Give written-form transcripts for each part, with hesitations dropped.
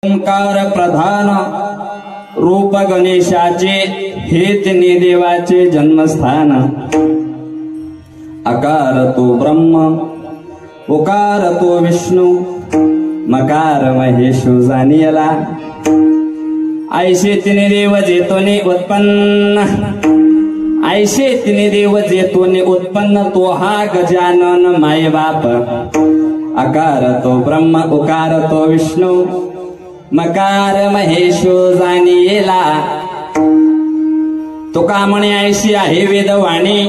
ओंकार प्रधान रूप गणेशाचे हे तिन्ही देवाचे जन्मस्थान। अकार तो ब्रह्म, उकार तो विष्णू, मकार महेश जानियला। ऐसे तिन्ही देव जेतोने उत्पन्न, ऐसे तिन्ही देव जेतोने उत्पन्न तो हा गजानन माय बाप। अकार तो ब्रह्म, उकार तो विष्णू, मकार महेश जानियला। तुका म्हणे ऐशी आहे वेदवाणी,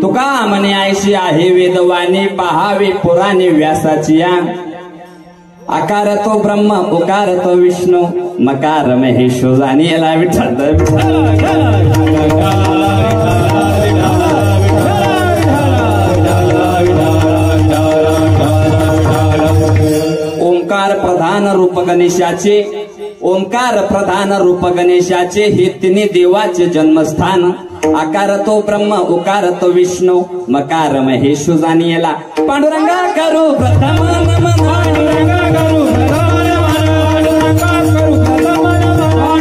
तुका म्हणे ऐशी आहे वेदवाणी, पहावे पुराणे व्यासाची या। आकार तो ब्रह्म, उकार तो विष्णू, मकार महेश जानियला। विठ्ठल ओंकार प्रधान रूप गणेशाचे, ओंकार प्रधान रूप गणेशाचे हे तिन्ही देवाचे जन्मस्थान। आकार तो ब्रह्म, उकार तो विष्णू, मकार महेश जानियला। पांडुरंगा करू प्रथम नमन, पांडुरंगा करू प्रथम नमन, पांडुरंगा करू प्रथम नमन,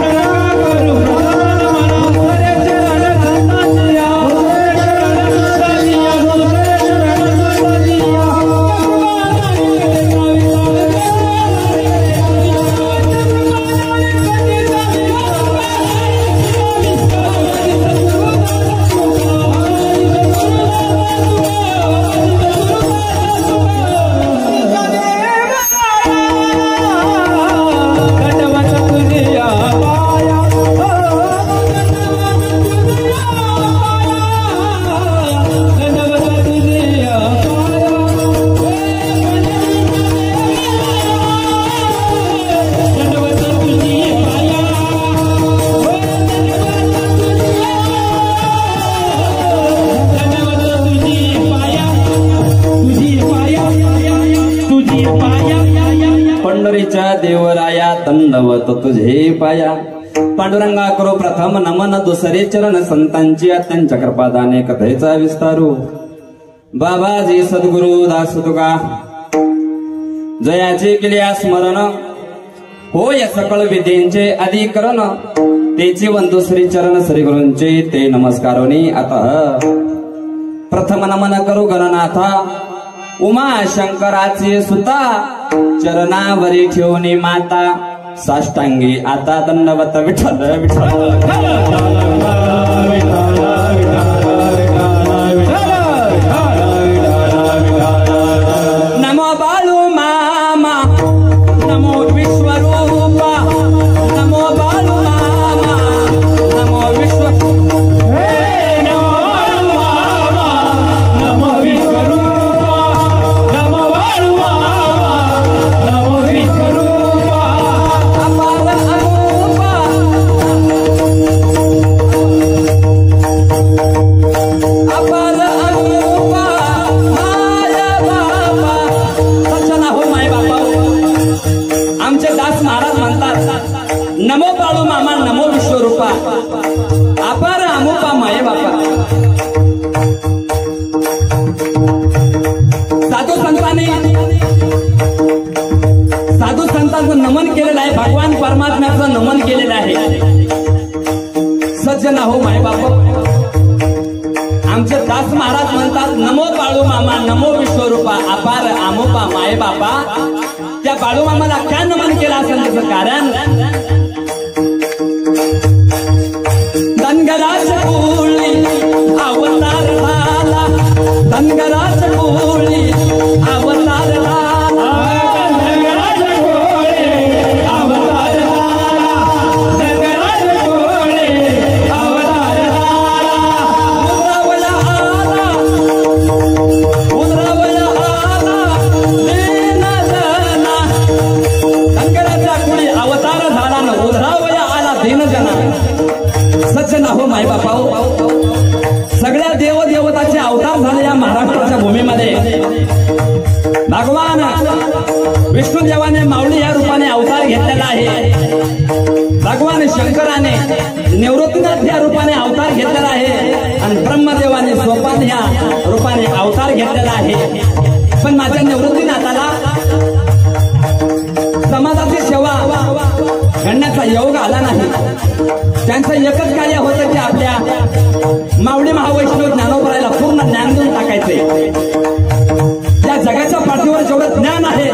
पांडुरंगा करू प्रथम नमन। हरे चरण संतांच्या, हरे चरण संतांच्या, हरे चरण देवराया दंडवत तुझे पाया। पांडुरंगा करो प्रथम नमन, दुसरे चरण संतांची, त्यांच्या कृपादाने कथेचा विस्तारू। बाबाजी सद्गुरु दास तुका जयाचे केले स्मरण, होय सकळ विद्येंचे अधिकरण। तेचे वंदू श्री चरण श्री गुरूंचे, ते नमस्कारोनी आता प्रथम नमन करू गणनाथा। उमा शंकराचे सुता, चरणावरी ठेवणी माता, साष्टांगी आता दंडवत। विठ्ठल नमो बाळू मामा, नमो विश्वरूपा, नमो बाळू मामा, नमो विश्वरूपा, नमो बाळू मामा, नमो विश्वरूपा, अपार अमुपा माये बापा। साधू संतांचं नमन केलेलं आहे, भगवान परमात्म्याचं नमन केलेलं आहे। सज्जन हो माय बाप, आमचे दास महाराज म्हणतात नमो बाळू मामा, नमो विश्वरूपा, अपार अमुपा माये बापा। त्या बाळू मामाला काय नमन केलं असेल त्याचं कारण, धनगराज कोळी अवतार झाला, धनगराज कोळी अवतार झाला, धनगराज कोळी अवतार झाला, धनगराज कोळी अवतार झाला। उतरावया आला, उतरावया आला दीन जना, धनगराजा कोळी अवतार झाला न उतरावया आला दीन जना। सज्जन हो माय बापा, सगळ्या देवदेवताचे अवतार झाले या महाराष्ट्राच्या भूमीमध्ये। भगवान विष्णुदेवाने माऊली या रूपाने अवतार घेतलेला आहे, भगवान शंकराने निवृत्तीनाथ या रूपाने अवतार घेतलेला आहे, आणि ब्रह्मदेवाने सोपान या रूपाने अवतार घेतलेला आहे। पण माझ्या निवृत्तीनाथाला समाजाची सेवा घडण्याचा योग आला नाही. त्यांचं एकच कार्य होतं की आपल्या मावळी महावैष्णव ज्ञानोबरायला पूर्ण ज्ञान देऊन टाकायचंय. या जगाच्या पाठीवर जेवढं ज्ञान आहे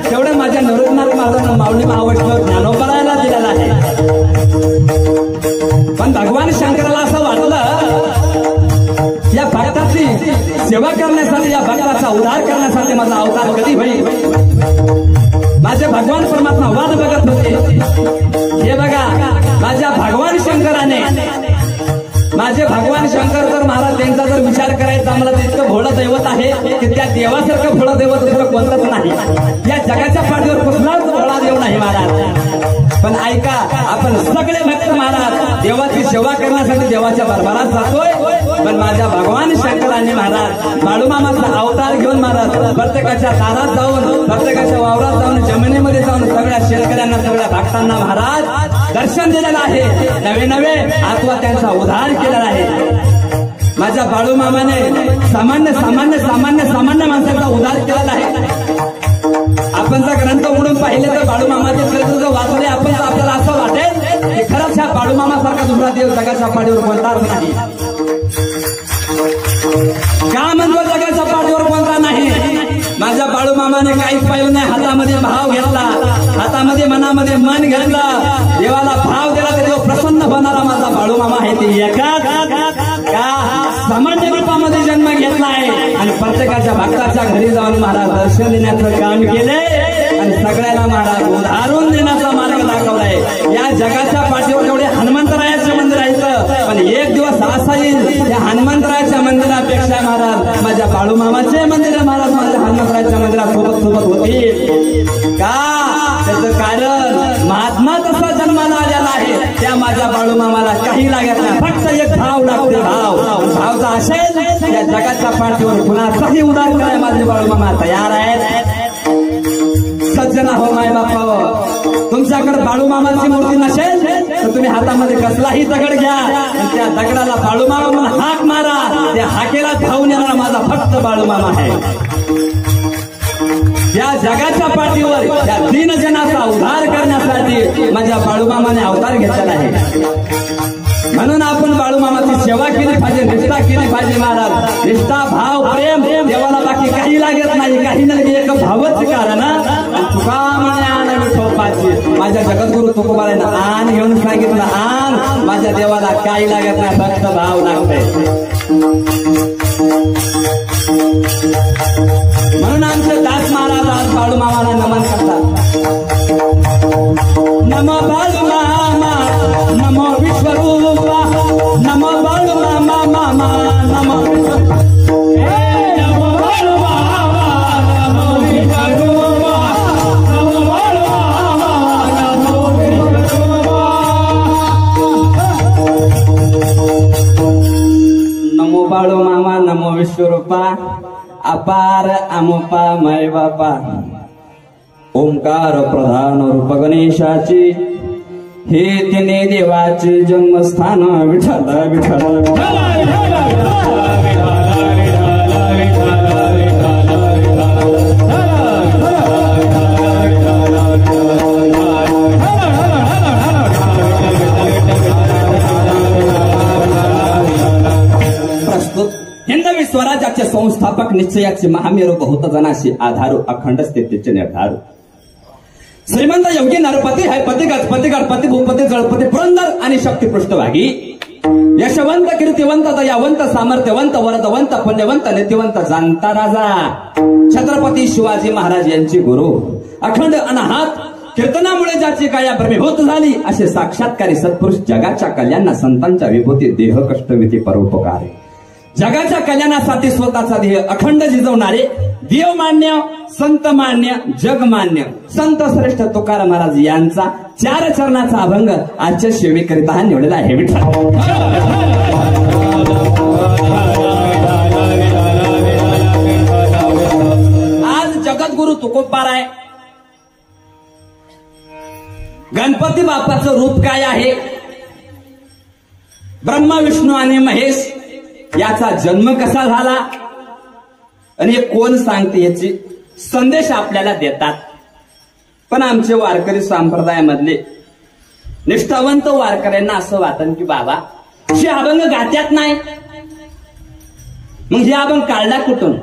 तेवढं माझ्या नरोत्नाथ महाराजांना मावळी महावैष्णव ज्ञानोबरायला दिलेलं आहे. पण भगवान शंकराला असं वाटलं या भक्ताची सेवा करण्यासाठी, या भक्ताचा उद्धार करण्यासाठी माझा अवतार कधी होईल. माझे भगवान परमात्मा वाट बघत होते. हे बघा, माझ्या भगवान शंकराने, माझे भगवान शंकर तर महाराज त्यांचा जर विचार करायचा मला तितकं भोळं दैवत आहे की त्या देवासारखं भोळं दैवत दुसरं कोणतंच नाही. या जगाच्या पाठीवर कुठलाच भोळा देव नाही महाराज. पण ऐका, आपण सगळे भक्त महाराज देवाची सेवा करण्यासाठी देवाच्या दरबारात जातोय. पण माझ्या भगवान शंकराने महाराज बाळूमामाचा अवतार घेऊन महाराज प्रत्येकाच्या दारात जाऊन, प्रत्येकाच्या वावरात जाऊन, जमिनीमध्ये जाऊन सगळ्या शेतकऱ्यांना, सगळ्या भक्तांना महाराज दर्शन दिलेलं आहे. नवे नवे आत्मा त्यांचा उद्धार केलेला आहे. माझ्या बाळूमामाने सामान्य सामान्य सामान्य सामान्य माणसाचा उद्धार केलेला आहे. आपण जर ग्रंथ उघडून पाहिले तर बाळूमामाचे चरित्र जर वाचले आपण तर आपल्याला असं वाटेल की खरंच ह्या बाळूमामासारखा दुसरा देव जगाच्या पाठीवर कोणताच नाही. का म्हणतो जगाच्या पाठीवर कोणता नाही? माझ्या बाळूमामाने काहीच पाहिलं नाही. हातामध्ये भाव घेतला, हातामध्ये मनामध्ये मन घेतलं, देवाला भाव दिला तर देव प्रसन्न होणारा माझा बाळूमामा आहे. ते एकाच का सामान्य रूपामध्ये जन्म घेतलाय आणि प्रत्येकाच्या भक्ताच्या घरी जाऊन महाराज दर्शन देण्याचं काम केलंय आणि सगळ्याला महाराज उधारून देण्याचा मार्ग दाखवलाय. या जगाच्या पाठीवर एवढे हनुमंतरायाचे मंदिर आहे, पण एक दिवस असा येईल त्या हनुमंतरायाच्या मंदिरापेक्षा महाराज माझ्या बाळूमामाचे मंदिर महाराज माझ्या हनुमंतरायाच्या मंदिरासोबत सोबत होतील. का? त्याचं कारण महात्मा तसा जन्माला आलेला आहे. त्या माझ्या बाळूमामाला काही लागत नाही, फक्त एक भाव लागते. भाव जर असेल या जगाच्या पाठीवर कुणाचाही उद्धार करायला माझे बाळूमामा तयार आहेत. सज्जना हो माय बापा, तुमच्याकडे बाळूमामाची मूर्ती नसेल तर तुम्ही हातामध्ये कसलाही दगड घ्या आणि त्या दगडाला बाळूमामा म्हणून हाक मारा. त्या हाकेला धावून येणारा माझा फक्त बाळूमामा आहे. या जगाच्या पाठीवर या दीनजनाचा उद्धार करण्यासाठी माझ्या बाळूमामाने अवतार घेतलेला आहे. म्हणून आपण बाळूमामाची सेवा केली पाहिजे, निष्ठा केली पाहिजे महाराज. निष्ठा, भाव, प्रेम देवाला बाकी काही लागत नाही. काही नाही, एक भावच कारण. तुका म्हणे आण विठोबाची, माझ्या जगद्गुरु तुकोबारायला आण घेऊन सांगितलं, आण. माझ्या देवाला काही लागत नाही, फक्त भाव लागतंय. म्हणून आमचे दास महाराज आज बाळूमामाला नमन करतात. नमो बाळूमामा, नमो विश्वरूपा, नमो बाळूमामा मामा, नमो नमो बाळूमामा, नमो विश्वरूपा, नमो बाळूमामा, नमो विश्वरूपा. नमो बाळूमामा, नमो विश्वरूपा, अपार अमुपा माय बापा. ओंकार प्रधान रूप गणेशाची, हे तिने देवाचे जन्मस्थान. विठ्ठल विठ्ठल प्रस्तुत हिंदवी स्वराज्याचे संस्थापक, निश्चयाचे महामेरू, बहुत जनाशी आधारू, अखंड स्थितीचे निर्धारू, श्रीमंत योगी नरपती है पती गजपती गणपती भूपती जळपती पुरंदर आणि शक्ती पृष्ठभागी, यशवंत कीर्तिवंत दयावंत सामर्थ्यवंत वरदवंत पुण्यवंत नीतिवंत जाणता राजा छत्रपती शिवाजी महाराज यांची गुरु, अखंड अनाहत कीर्तनामुळे ज्याची काया भ्रमीभूत झाली असे साक्षात्कारी सत्पुरुष, जगाच्या कल्याणा संतांच्या विभूती, देह कष्टविधी परोपकार, जगाच्या कल्याणासाठी स्वतःचा देह अखंड झिजवणारे, देवमान्य, संतमान्य, जगमान्य संत श्रेष्ठ तुकाराम महाराज यांचा 4 चरणाचा अभंग आजच्या सेवेकरिता निवडलेला आहे. विठ्ठल आज जगद्गुरु तुकोबाराय, गणपती बाप्पाचं रूप काय आहे, ब्रह्मा विष्णू आणि महेश याचा जन्म कसा झाला आणि हे कोण सांगते याची संदेश आपल्याला देतात. पण आमचे वारकरी संप्रदायामधले निष्ठावंत वारकऱ्यांना असं वाटन की बाबा हे अभंग गात्यात नाही, मग हे अभंग काढला कुठून?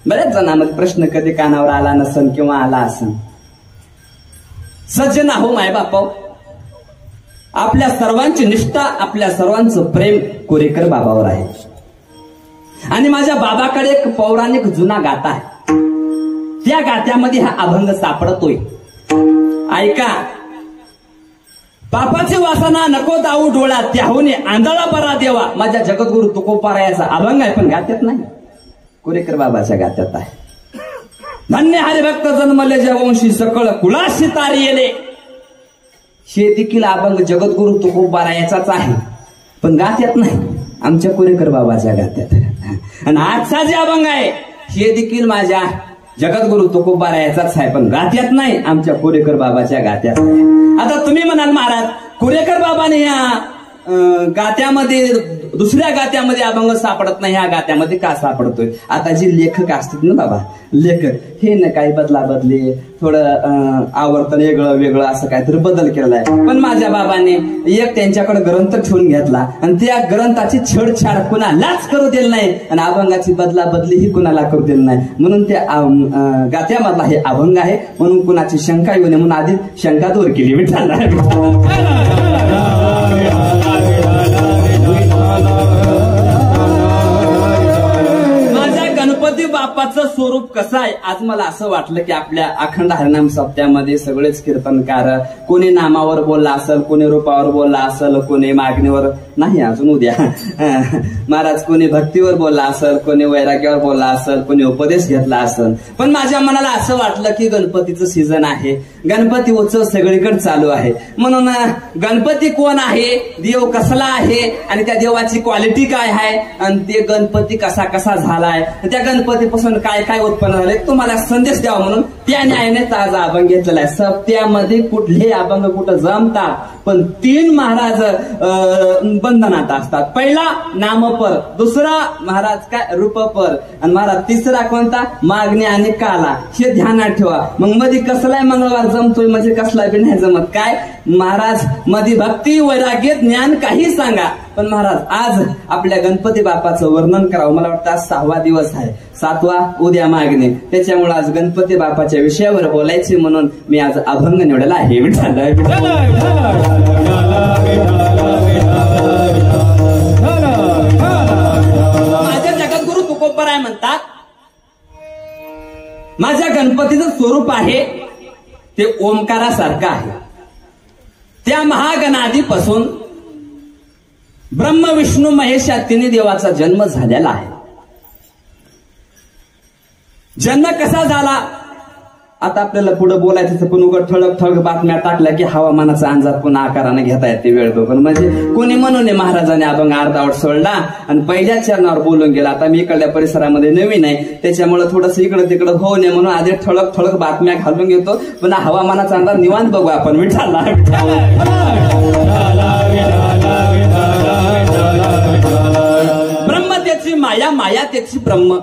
बऱ्याच जणांमध्ये प्रश्न कधी कानावर आला नसन किंवा आला असन. सज्जन हो माय बापा, आपल्या सर्वांची निष्ठा, आपल्या सर्वांचं प्रेम कोरेकर बाबावर आहे. आणि माझ्या बाबाकडे एक पौराणिक जुना गाथा आहे. त्या गात्यामध्ये हा अभंग सापडतोय. ऐका. पापाची वासना नको दाऊ डोळा, त्याहून आंधळा बरा देवा. माझ्या जगद्गुरु तुकोबारायाचा अभंग आहे, पण गात्यात नाही, कोरेकर बाबाच्या गात्यात आहे. धन्य हरिभक्त जन्मले जवंशी सकळ कुळाशी तारी येले. हे देखील अभंग जगद्गुरु तुकोबारायाचाच आहे, पण गात्यात नाही, आमच्या कोरेकर बाबाच्या गात्यात. आणि आजचा जे अभंग आहे हे देखील माझ्या जगद्गुरु तुकोबारायाचाच आहे, पण गात्यात नाही, आमच्या कोरेकर बाबाच्या गात्यात आहे. आता तुम्ही म्हणाल महाराज कोरेकर बाबाने या गात्यामध्ये, दुसऱ्या गात्यामध्ये अभंग सापडत नाही, ह्या गात्यामध्ये का सापडतोय? आता जे लेखक असतात ना बाबा, लेखक हे न काही बदला बदले, थोडं आवर्तन वेगळं वेगळं असं काहीतरी बदल केलाय. पण माझ्या बाबाने एक त्यांच्याकडे ग्रंथ ठेवून घेतला आणि त्या ग्रंथाची छेडछाड कुणालाच करू दिली नाही आणि अभंगाची बदला बदली ही कुणाला करू दिली नाही. म्हणून त्या गात्यामधला हे अभंग आहे, म्हणून कुणाची शंका येऊ नये म्हणून आधी शंका दूर केली. विठ्ठल गणपती बाप्पाचं स्वरूप कसं आहे? आज मला असं वाटलं की आपल्या अखंड हरिनाम सप्त्यामध्ये सगळेच कीर्तनकार, कोणी नामावर बोलला असेल, कोणी रूपावर बोलला असेल, कोणी मागणीवर नाही, अजून उद्या महाराज कोणी भक्तीवर बोलला असेल, कोणी वैराग्यावर बोलला असेल, कोणी उपदेश घेतला असेल. पण माझ्या मनाला असं वाटलं की गणपतीचं सीझन आहे, गणपती उत्सव सगळीकडे चालू आहे, म्हणून गणपती कोण आहे, देव कसला आहे आणि त्या देवाची क्वालिटी काय आहे आणि ते गणपती कसा कसा झालाय, त्या गणपतीपासून काय काय उत्पन्न झाले तुम्हाला संदेश द्यावा म्हणून त्या न्यायाने ताजा अभंग घेतलेला आहे. सप्त्यामध्ये कुठले अभंग कुठं जमतात, पण 3 महाराज बंधनात असतात. पहिला नामपर, दुसरा महाराज काय रूपपर, आणि महाराज तिसरा कोणता मागणी आणि काला. हे ध्यानात ठेवा. मग मध्ये कसलाय मंगळवार जमतोय म्हणजे कसला बी नाही जमत. काय महाराज मध्ये भक्ती वैराग्य ज्ञान काही सांगा, पण महाराज आज आपल्या गणपती बाप्पाचं वर्णन करावं. मला वाटतं आज 6वा दिवस आहे, 7वा उद्या मागणी, त्याच्यामुळे आज गणपती बाप्पाच्या विषयावर बोलायचे म्हणून मी आज अभंग निवडला आहे. माझ्या जगद्गुरु तुकोबाराय म्हणतात, माझ्या गणपतीचं स्वरूप आहे ते ओंकारासारखं आहे. त्या महागणाधीपासून ब्रह्म विष्णू महेश या 3 देवाचा जन्म झालेला आहे. जन्म कसा झाला आता आपल्याला पुढे बोलायचं, पण उघड ठळक ठळक बातम्या टाकल्या की हवामानाचा अंदाज पुन्हा आकाराने घेता येते वेळ बघून. म्हणजे कोणी म्हणून महाराजांनी अभंग अर्धावट सोडला आणि पहिल्याच चरणावर बोलून गेला. आता मी इकडल्या परिसरामध्ये नवीन आहे, त्याच्यामुळे थोडस इकडं तिकडं होऊ नये म्हणून आधी ठळक ठळक बातम्या घालून घेतो, पण हवामानाचा अंदाज निवांत बघू आपण. विठ्ठला ब्रह्म त्याची माया, माया त्याची ब्रह्म,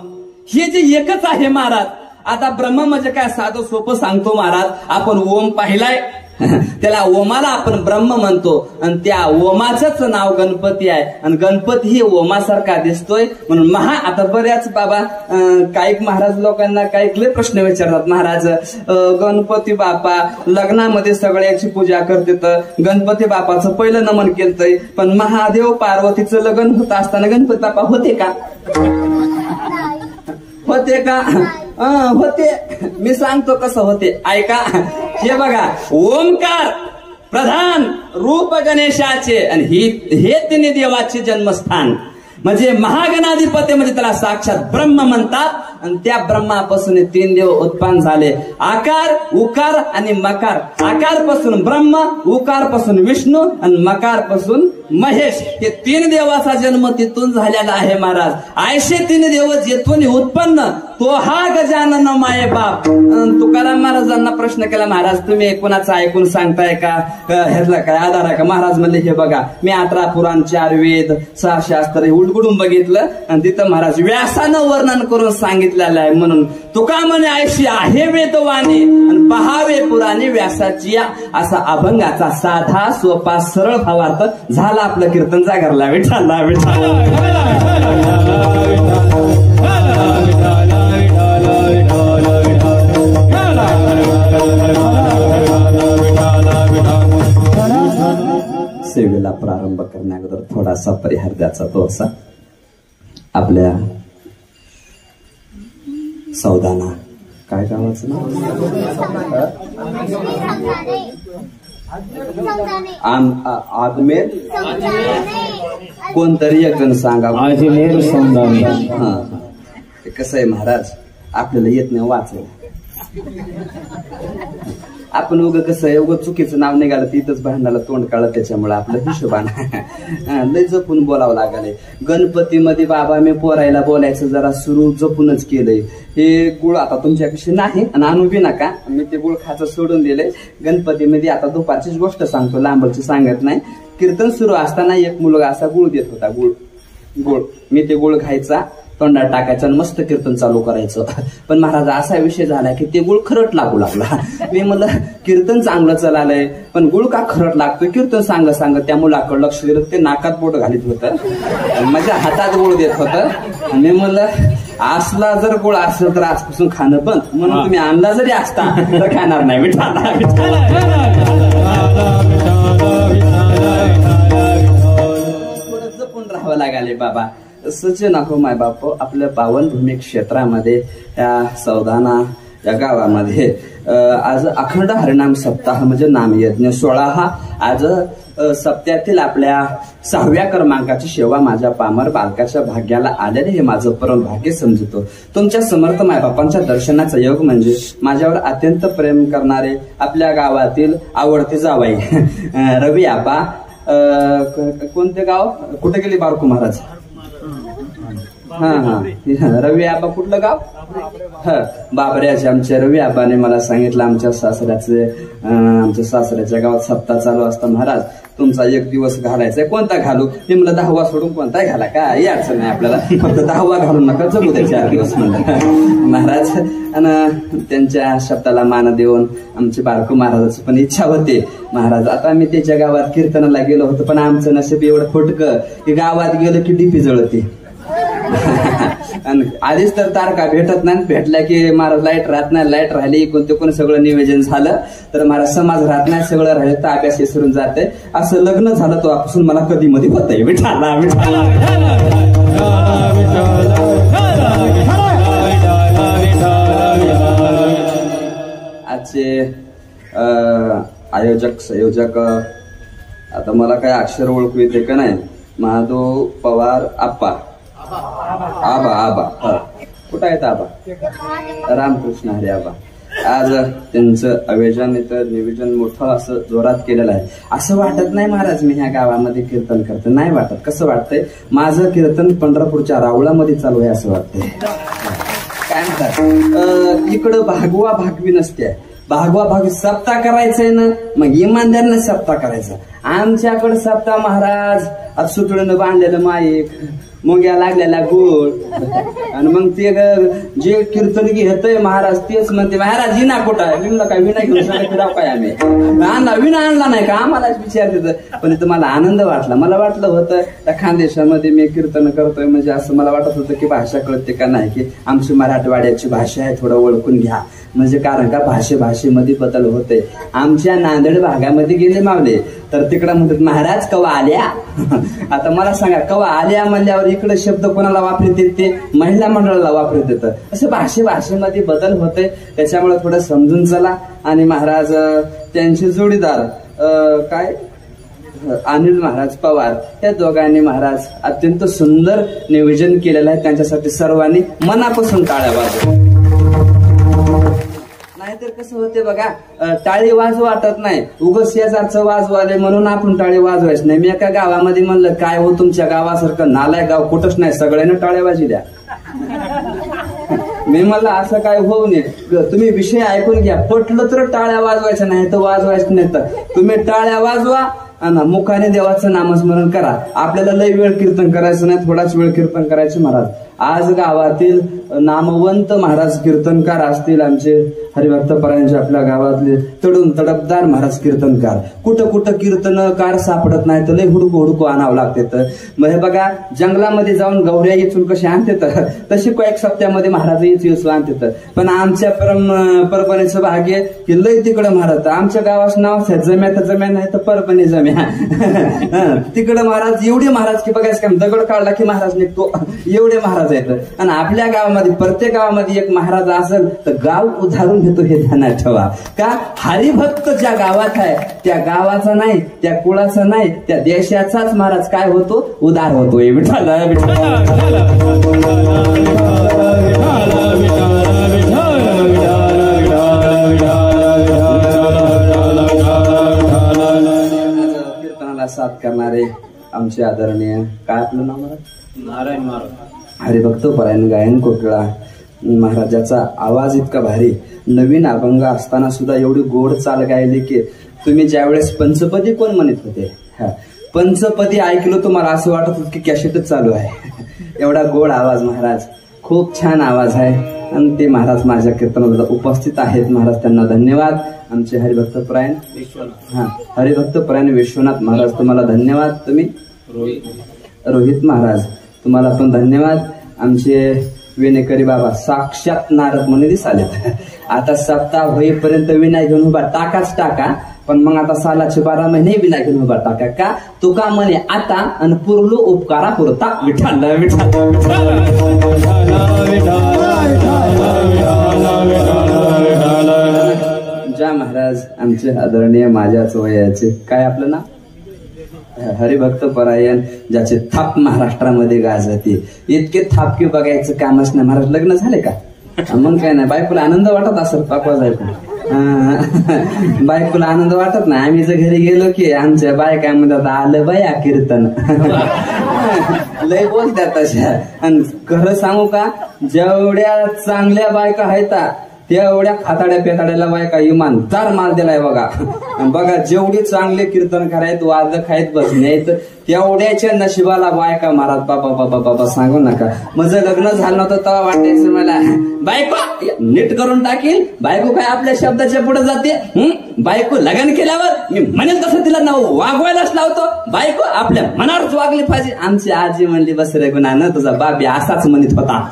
हे जे एकच आहे महाराज. आता ब्रह्म म्हणजे काय साधं सोपं सांगतो महाराज. आपण ओम पाहिलाय, त्याला ओमाला आपण ब्रह्म म्हणतो आणि त्या ओमाचंच नाव गणपती आहे आणि गणपती ही ओमासारखा दिसतोय म्हणून आता बऱ्याच बाबा काही महाराज लोकांना काही प्रश्न विचारतात. महाराज गणपती बाप्पा लग्नामध्ये सगळ्याची पूजा करते, तर गणपती बाप्पाचं पहिलं नमन केलंय, पण महादेव पार्वतीचं लग्न होत असताना गणपती बाप्पा होते का? होते का? होते. मी सांगतो कसं होते, ऐका. हे बघा, ओंकार प्रधान रूप गणेशाचे आणि हे 3 देवाचे जन्मस्थान. म्हणजे महागणाधिपती म्हणजे त्याला साक्षात ब्रह्म म्हणतात आणि त्या ब्रह्मापासून 3 देव उत्पन्न झाले. आकार, उकार आणि मकार. आकार पासून ब्रह्म, उकार पासून विष्णू आणि मकार पासून महेश. हे 3 देवाचा जन्म तिथून झालेला आहे महाराज. ऐशे 3 देव जेथून उत्पन्न तो हा गजानन माये बाप. तुकाराम महाराजांना प्रश्न केला, महाराज तुम्ही कोणाचं ऐकून सांगताय का, ह्यातला काय आधार आहे का? महाराज म्हणले, हे बघा मी 18 पुराण, 4 वेद, 6 शास्त्र उलगडून बघितलं आणि तिथं महाराज व्यासानं वर्णन करून सांगितलं सांगितलेलं आहे. म्हणून तुका म्हणे ऐशी आहे वेदवाणी आणि पहावे पुराणे व्यासाची असा अभंगाचा साधा सोपा सरळ भावार्थ झाला. आपलं कीर्तन जागरला विठाला विठाला. सेवेला प्रारंभ करण्याअगोदर थोडासा परिहार द्यायचा. तो असा आपल्या सौदाना काय गावाचं नाव आदमेर कोणतरी एक जण सांगा. आजमेर सौदानी. हा कसं आहे महाराज आपल्याला येत नाही वाचायला. आपण उगं कसं आहे उगं चुकीचं नाव निघालं तिथंच भांडणाला तोंड काढलं. त्याच्यामुळे आपलं हिशोबानं लय जपून बोलावं लागलंय. गणपतीमध्ये बाबा मी पोरायला बोलायचं जरा सुरू जपूनच केलंय. हे गुळ आता तुमच्यापाशी नाही आणि आणू बी नका. मी ते गुळ खायचं सोडून दिलंय. गणपतीमध्ये आता दुपारचीच गोष्ट सांगतो लांबची सांगत नाही. कीर्तन सुरू असताना एक मुलगा असा गुळ देत होता. गुळ मी ते गुळ खायचा तोंडात टाकायचं आणि मस्त कीर्तन चालू करायचं. पण महाराज असा विषय झाला की ते गुळ खरट लागू लागला. मी म्हणलं कीर्तन चांगलं चाललंय पण गुळ का खरट लागतोय. कीर्तन सांगत त्या मुलाकडे लक्ष दिलं. ते नाकात बोट घालीत होतं माझ्या हातात गुळ देत होतं. मी म्हणलं असला जर गुळ असेल तर आजपासून खाणं बंद. म्हणून तुम्ही आणला जरी असता तर खाणार नाही. विठाला थोडं जपून राहावं लागले बाबा. सचे नको माय बाप. आपल्या पावनभूमी क्षेत्रामध्ये या सौदाना या गावामध्ये आज अखंड हरिनाम सप्ताह म्हणजे नामयज्ञ 16 हा आज सप्त्यातील आपल्या 6व्या क्रमांकाची सेवा माझ्या पामर बालकाच्या भाग्याला आलेले हे माझं परम भाग्य समजतो. तुमच्या समर्थ मायबापांच्या दर्शनाचा योग म्हणजे माझ्यावर अत्यंत प्रेम करणारे आपल्या गावातील आवडते जावाई रवी आबा. कोणते गाव कुठे गेली बारकू महाराज. हा रवी आबा कुठलं गाव. बाबऱ्याचे आमच्या रवी आबाने मला सांगितलं आमच्या सासऱ्याच्या गावात सप्ताह चालू असता महाराज तुमचा एक दिवस घालायचा. कोणता घालू. मी मला 10वा सोडून कोणता घाला का अडचण नाही आपल्याला. फक्त 10वा घालून नका जगू द्या 4 दिवस म्हणलं महाराज. आणि त्यांच्या शब्दाला मान देऊन आमची बारकू महाराजाची पण इच्छा होते. महाराज आता मी त्याच्या गावात कीर्तनाला गेलो होतो पण आमचं नशीब एवढं खोटकं की गावात गेलं की डीपी जळते. आधीच तर तारखा भेटत नाही. भेटल्या की महाराज लाईट राहत नाही. लाईट राहिली कोणते कोण सगळं नियोजन झालं तर महाराज समाज राहत नाही. सगळं राहिलं तर अभ्यास विसरून जाते. असं लग्न झालं तेव्हापासून मला कधी मध्ये होत आहे. विठाला विठाला. आजचे आयोजक संयोजक आता मला काय अक्षर ओळखू येते का नाही. महादेव पवार आप्पा आबा कुठं आहेत आबा. रामकृष्ण हरे आबा. आज त्यांचं आयोजन इथं नियोजन मोठं असं जोरात केलेलं आहे. असं वाटत नाही महाराज मी ह्या गावामध्ये कीर्तन करते. नाही वाटत. कसं वाटतंय माझं कीर्तन पंढरपूरच्या रावळामध्ये चालू आहे असं वाटतंय. काय म्हणतात इकडं भागवा भागवी नसते. भागवा भागवी सप्ताह करायचंय ना मग इमानदारीनं सप्ताह करायचा. आमच्याकडे सप्ताह महाराज आता सुटडीनं बांधलेलं माईक मुंग्या लागलेला गुळ आणि मग ते जे कीर्तन घेतय महाराज तेच म्हणते महाराज विना कुठं विणला काय विना घेऊन सांगायचं काय आम्ही आणला विना आणला नाही का आम्हालाच विचारते. पण इथं मला आनंद वाटला. मला वाटलं होतं त्या खानदेशामध्ये मी कीर्तन करतोय म्हणजे असं मला वाटत होतं की भाषा कळते का नाही की आमची मराठवाड्याची भाषा आहे थोडं ओळखून घ्या. म्हणजे कारण का भाषेमध्ये बदल होते. आमच्या नांदेड भागामध्ये गेले मावले तर तिकडं म्हणतात महाराज कवा आल्या. आता मला सांगा कवा आल्या म्हणल्यावर इकडे शब्द कोणाला वापरत येत ते महिला मंडळाला वापरत येतं. असं भाषेमध्ये बदल होते. त्याच्यामुळे थोडं समजून चला. आणि महाराज त्यांचे जोडीदार काय अनिल महाराज पवार या दोघांनी महाराज अत्यंत सुंदर नियोजन केलेलं आहे. त्यांच्यासाठी सर्वांनी मनापासून टाळ्या वाजवा. नाहीतर कसं होते बघा टाळी वाजू वाटत नाही. उगाच शेजारचं वाजवाले म्हणून आपण टाळी वाजवायच नाही. मी एका गावामध्ये म्हणलं काय हो तुमच्या गावासारखं नालाय गाव कुठंच नाही सगळ्यांना टाळ्या वाजी द्या. मी म्हणलं असं काय होऊ नये. तुम्ही विषय ऐकून घ्या. पटलं तर टाळ्या वाजवायच्या नाही तर वाजवायचं नाही. तर तुम्ही टाळ्या वाजवा आणि मुखाने देवाचं नामस्मरण करा. आपल्याला लय वेळ कीर्तन करायचं नाही. थोडाच वेळ कीर्तन करायचं महाराज. आज गावातील नामवंत महाराज कीर्तनकार असतील आमचे हरिभक्त परायणचे आपल्या गावातले तडून तडपदार महाराज कीर्तनकार. कुठं कुठं कीर्तनकार सापडत नाही तर लय हुडकू हुडकू आणावं लागते. तर मग हे बघा जंगलामध्ये जाऊन गौऱ्या इचून कशी आणते तर तशी कয়েक सप्त्यामध्ये महाराज इचू आणते. तर पण आमच्या परभणीचं भाग्य की लय तिकडं महाराज. आमच्या गावाचं नाव जम्या तर जम्या नाही तर परभणी जम्या. तिकडं महाराज एवढे महाराज की बघायचं काम दगड काढला की महाराज निघतो एवढे महाराज आहेत. आणि आपल्या गावामध्ये प्रत्येक गावामध्ये एक महाराज असेल तर गाव उधारून घेतो हे ध्यानात ठेवा. का हरिभक्त ज्या गावात आहे त्या गावाचा नाही त्या कुळाचा नाही त्या देशाचाच महाराज काय होतो उदार होतोय. विठ्ठल कीर्तनाला साथ करणारे आमचे आदरणीय काय आपलं नाव नारायण महाराज हरिभक्त परायण गायन कोकिळा महाराजाचा आवाज इतका भारी. नवीन अभंग असताना सुद्धा एवढी गोड चाल गायली की तुम्ही ज्यावेळेस पंचपदी कोण म्हणत होते पंचपदी ऐकलो तुम्हाला असं वाटत होतं की कॅसेटच चालू आहे. एवढा गोड आवाज महाराज. खूप छान आवाज आहे. आणि ते महाराज माझ्या कीर्तनाला उपस्थित आहेत महाराज त्यांना धन्यवाद. आमचे हरिभक्त परायण हरिभक्त परायण विश्वनाथ महाराज तुम्हाला धन्यवाद. तुम्ही रोहित महाराज तुम्हाला पण धन्यवाद. आमचे विनेकरी बाबा साक्षात नारद मुनी दिसाले. आता सप्ताह होईपर्यंत विना घेऊन उभा टाकाच टाका. पण मग आता सालाचे 12 महिने विना घेऊन उभा टाका. का तुका म्हणे आता आणि पुरलो उपकारा पुरता. विठ्ठल ज्या महाराज आमचे आदरणीय माझ्याच वयाचे काय आपलं नाव हरिभक्त परायण ज्याचे थाप महाराष्ट्रामध्ये गाजते. इतके थापके बघायचं कामच नाही महाराज. लग्न झाले का मग काय नाही. बायकोला आनंद वाटत असेल पापा जायको बायकोला आनंद वाटत नाही. आम्ही जर घरी गेलो की आमच्या बायकांमध्ये आलं बाया कीर्तन लय बोलतात तशा. आणि खरं सांगू का जेवढ्या चांगल्या बायका आहेत तेवढ्या खाताड्या पेताड्याला बायका इमानदार माल दिलाय बघा. बघा जेवढी चांगले कीर्तनकार आहेत वादक आहेत बसणे आहेत तेवढ्याच्या नशिबाला बायका महाराज. बाबा बाबा बाबा सांगू नका. माझं लग्न झालं नव्हतं तेव्हा वाटायचं मला बायको नीट करून टाकील. बायको काय आपल्या शब्दाच्या पुढे जाते. बायको लग्न केल्यावर मी म्हणेल तसं तिला नाव वागवायलाच लावतो. बायको आपल्या मनावरच वागली पाहिजे. आमची आजी म्हणली बस रे गुन्हा तुझा बाबी असाच म्हणत होता.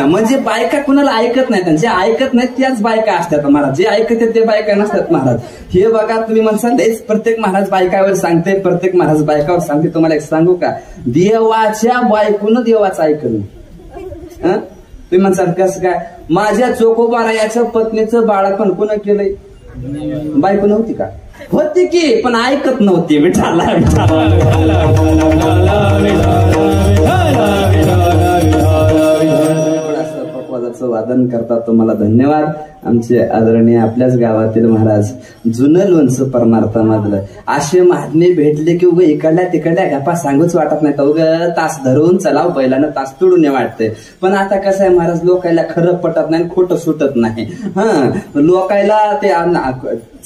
म्हणजे बायका कुणाला ऐकत नाहीत. जे ऐकत नाहीत त्याच बायका असतात महाराज. जे ऐकत आहेत ते बायका नसतात महाराज. हे बघा तुम्ही म्हणसाल प्रत्येक महाराज बायकावर सांगते प्रत्येक महाराज बायकावर सांगते. तुम्हाला एक सांगू का देवाच्या बायकोनं देवाचं ऐकलं. तुम्ही म्हणसाल कसं काय माझ्या चोखोबारायाच्या पत्नीचं बाळपण कोण केलंय बायको नव्हती का होती की पण ऐकत नव्हती. विठाला वादन करतात तुम्हाला धन्यवाद. आमचे आदरणीय आपल्याच गावातील महाराज जुनं लोणचं परमार्थामधलं असे महात्मे भेटले की उगा इकडल्या तिकडल्या गप्पा सांगूच वाटत नाही. तर उगा तास धरून चलाव बैलानं तास तुडून वाटतंय. पण आता कसं आहे महाराज लोकायला खरं पटत नाही खोटं सुटत नाही. लोकायला ते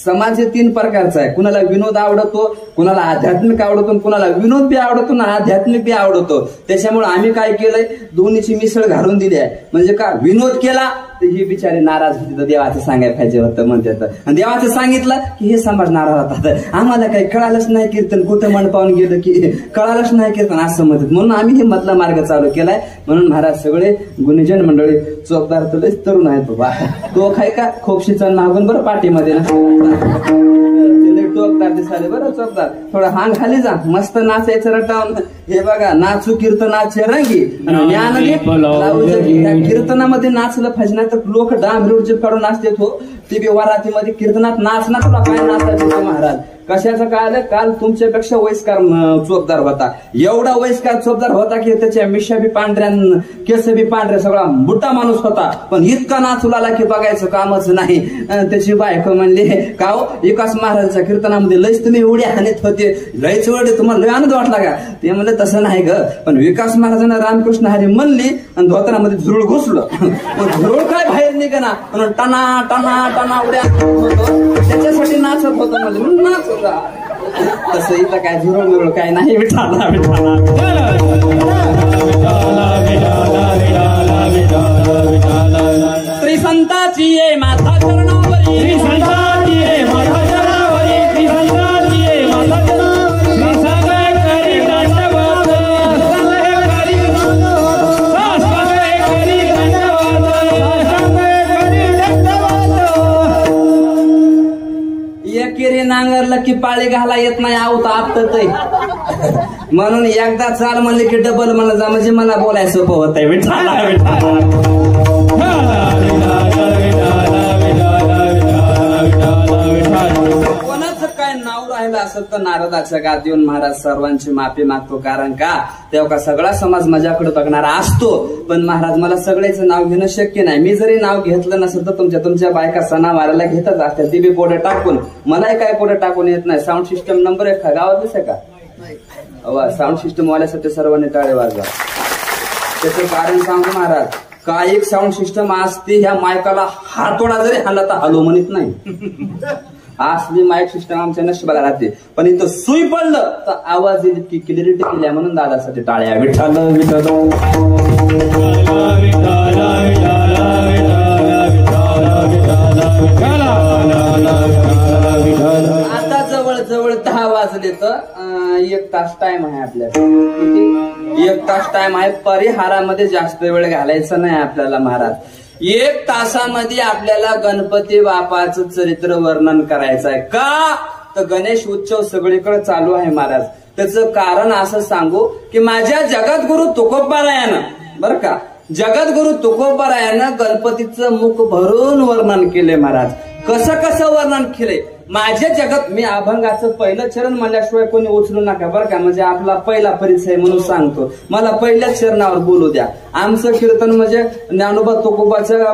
समाज 3 प्रकारचा आहे. कुणाला विनोद आवडतो कुणाला आध्यात्मिक आवडतो कुणाला विनोद बी आवडतो ना आध्यात्मिक बी आवडतो. त्याच्यामुळे आम्ही काय केलंय दोन्हीची मिसळ घालून दिली आहे. म्हणजे का विनोद केला तर ही बिचारी नाराज होती तर देवाचं सांगायला पाहिजे होतं म्हणतात. आणि देवाचं सांगितलं की हे समाज नाराज होतात. आम्हाला काही कळालंच नाही कीर्तन कुठं मन पाहून गेलं की कळालंच नाही कीर्तन असं म्हणतात. म्हणून आम्ही हे मधला मार्ग चालू केलाय. म्हणून महाराज सगळे गुणीजन मंडळी चोपदार तुला तरुण आहेत बाबा. तो खाय का खोपशीचा मागून बरं पाठीमध्ये चोपदार दिसाले बरं चोपदार थोडं हांग खाली जा मस्त नाचायचं रटावून. हे बघा नाचू कीर्तनाचे रंगी ज्ञानदीप कीर्तनामध्ये नाचलं पाहिजे नाही तर लोक डांब रोड काढून नाचते हो. ते बी वरातीमध्ये कीर्तनात नाचणार तुला काय नाचायचं महाराज. कशाचं काय काल तुमच्यापेक्षा वयस्कार चोपदार होता. एवढा वयस्कार चोपदार होता की त्याच्या मिशा बी पांढऱ्या केस बी पांढऱ्या सगळा बुट्टा माणूस होता. पण इतका नाचुलाला की बघायचं कामच नाही. त्याची बायको म्हणली का विकास महाराजांच्या कीर्तनामध्ये लयच तुम्ही एवढे हानीत होते लयच एवढे तुम्हाला लय आनंद वाटला का. ते म्हणलं तसं नाही ग पण विकास महाराजांना रामकृष्ण हरी म्हणली आणि धोतरामध्ये झुरळ घुसलं. झुरळ काय बाहेर निघा म्हणून टना टना टना उड्या त्याच्यासाठी नाचत होतं म्हणजे म्हणून नाच तसं इथं काय झुरळ मिरळ काय नाही. विठाला संताची ये माता चरणावरी श्री संताची ये माता चरणावरी श्री संताची ये माता चरणावरी श्री सगळे करी दंडवत सगळे करी दंडवत एकेरी नांगरलं की पाळी घाला येत नाही आऊत आपटत म्हणून एकदा चाल म्हणले की डबल म्हणलं जा म्हणजे मला बोलायचं सोपं होत आहे विठाला कोणाचं काय नाव राहिलं असं तर नारदाच्या गात येऊन महाराज सर्वांची माफी मागतो कारण का तेव्हा का सगळा समाज माझ्याकडे बघणारा असतो पण महाराज मला सगळ्याचं नाव घेणं शक्य नाही मी जरी नाव घेतलं नसेल तर तुमच्या बायका सणा मारायला घेतच असतात ती बी पुढे टाकून मलाही काय पुढे टाकून येत नाही साऊंड सिस्टम नंबर 1 गावात दिसे का साऊंड सिस्टम वाल्यासाठी सर्वांनी टाळे वाजवा त्याचं कारण सांगू महाराज का एक साऊंड सिस्टम असते ह्या मायकाला हातोडा जरी हल्ला तर हलो म्हणत नाही असली माईक सिस्टम आमच्या नशिबाला राहते पण इथं सुई पडलं तर आवाज इतकी क्लिअरिटी केल्या म्हणून दादासाठी टाळ्या विठ्ठल आता जवळ 10 वाजले तर 1 तास टाइम आहे आपल्याला 1 तास टाइम आहे परिहारामध्ये जास्त वेळ घालायचा नाही आपल्याला महाराज 1 तासामध्ये आपल्याला गणपती बाप्पाचं चरित्र वर्णन करायचं आहे का तर गणेश उत्सव सगळीकडे चालू आहे महाराज त्याचं कारण असं सांगू की माझ्या जगद्गुरु तुकोबारायानं बरं का जगद्गुरु तुकोबारायानं गणपतीचं मुख भरून वर्णन केले महाराज कसं वर्णन केले माझ्या जगत मी अभंगाचं पहिलं चरण म्हणल्याशिवाय कोणी उचलू नका बरं का म्हणजे आपला पहिला परिचय म्हणून सांगतो मला पहिल्याच चरणावर बोलू द्या आमचं कीर्तन म्हणजे ज्ञानोबा तुकोबाच्या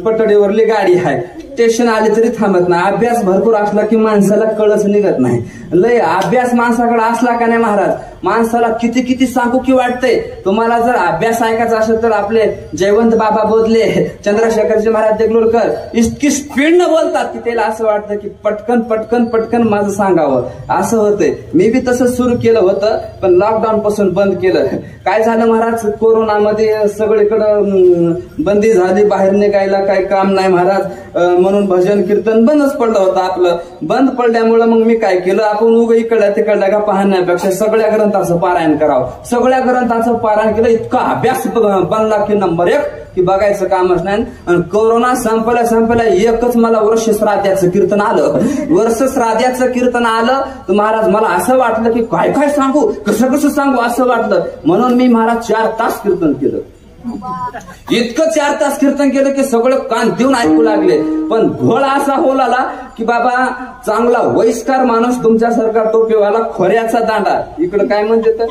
पटडीवरली गाडी आहे स्टेशन आले तरी थांबत नाही अभ्यास भरपूर असला की माणसाला कळच निघत नाही लय अभ्यास माणसाकडे असला का नाही महाराज माणसाला किती सांगू की वाटतंय तुम्हाला जर अभ्यास ऐकायचा असेल तर आपले जयवंत बाबा बोधले चंद्रशेखरजी महाराज देगलूरकर इतकी स्पीडनं बोलतात की त्याला असं वाटतं की पटकन माझं सांगावं असं होतंय मी बी तसं सुरू केलं होतं पण लॉकडाऊन पासून बंद केलं काय झालं महाराज कोरोनामध्ये सगळीकडं बंदी झाली बाहेर निघायला काही काम नाही महाराज म्हणून भजन कीर्तन बंदच पडलं होतं आपलं बंद पडल्यामुळे मग मी काय केलं आपण उगा इकडल्या तिकडल्या का पाहण्यापेक्षा सगळ्या ग्रंथाचं पारायण करावं सगळ्या ग्रंथाचं पारायण केलं इतका अभ्यास बनला की नंबर 1 की बघायचं कामच नाही आणि कोरोना संपल्या एकच मला वर्ष श्राद्धाचं कीर्तन आलं वर्ष श्राद्धाचं कीर्तन आलं तर महाराज मला असं वाटलं की काय सांगू कसं सांगू असं वाटलं म्हणून मी महाराज 4 तास कीर्तन केलं इतकं 4 तास कीर्तन केलं की सगळं कान देऊन ऐकू लागले पण घोळ असा होलाला की बाबा चांगला वयस्कर माणूस तुमच्यासारखा टोपीवाला खोऱ्याचा दांडा इकडं काय म्हणते तर